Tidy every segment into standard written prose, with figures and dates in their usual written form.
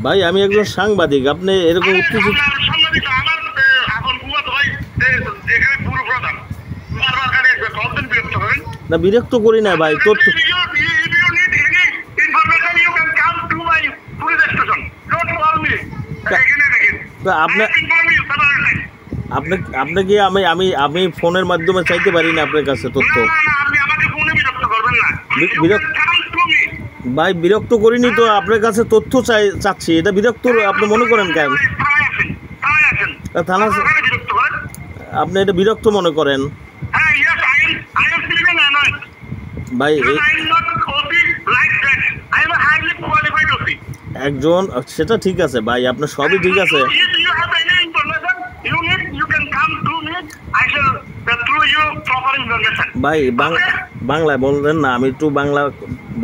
ভাই আমি একজন সাংবাদিক, আপনি এরকম উত্তেজিত না, বিরক্ত করি না ভাই। তথ্য আপনাকে আমি ফোনের মাধ্যমে চাইতে পারি না আপনার কাছে তথ্য। ভাই বিরক্ত করিনি তো, আপনার কাছে তথ্য চাচ্ছি, এটা বিরক্ত আপনি মনে করেন কেন? থানা আপনি এটা বিরক্ত মনে করেন ভাই? একজন, সেটা ঠিক আছে ভাই, আপনার সবই ঠিক আছে ভাই। বাংলায় বললেন না, আমি একটু বাংলা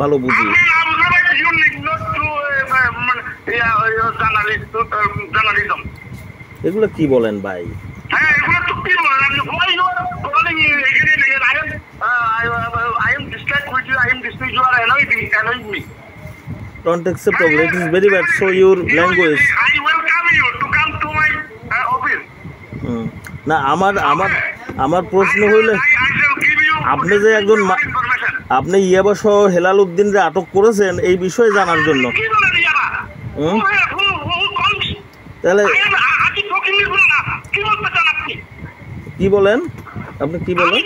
ভালো বুঝি। এগুলো কি বলেন ভাই? Don't acceptable. It is very bad. So your language. I welcome you to come to my office. না, আমার প্রশ্ন হইলে আপনি যে একজন আপনি ইয়াবা সহ হেলাল উদ্দিনরে আটক করেছেন এই বিষয়ে জানার জন্য। তাহলে কি বলেন আপনি? কি বলেন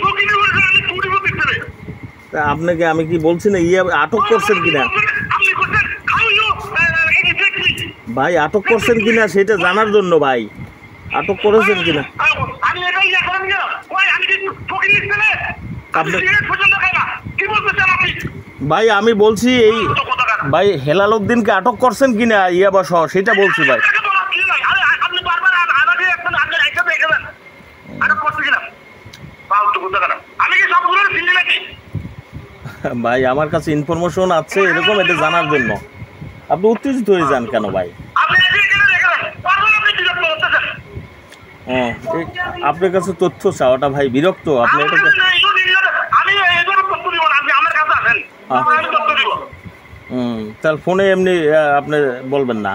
আপনাকে? আমি কি বলছি না ইয়া আটক করছেন কিনা ভাই? আটক করছেন কিনা সেটা জানার জন্য ভাই। আটক করেছেন কিনা ভাই? আমি বলছি এই ভাই হেলাল উদ্দিনকে আটক করছেন কিনা ইয়াবা সহ সেটা বলছি ভাই। ভাই আমার কাছে ইনফরমেশন আছে এরকম, এটা জানার জন্য। আপনি উত্তেজিত হয়ে যান কেন ভাই? আপনার কাছে তথ্য চাওয়াটা ভাই বিরক্ত। আপনি এটাকে তাহলে ফোনে এমনি আপনি বলবেন না,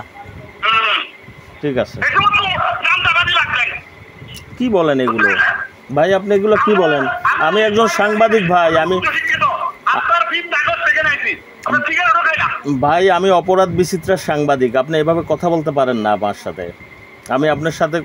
ঠিক আছে? কি বলেন এগুলো ভাই? আপনি এগুলো কি বলেন? আমি একজন সাংবাদিক ভাই। আমি অপরাধ বিচিত্রার সাংবাদিক। আপনি এভাবে কথা বলতে পারেন না আমার সাথে। আমি আপনার সাথে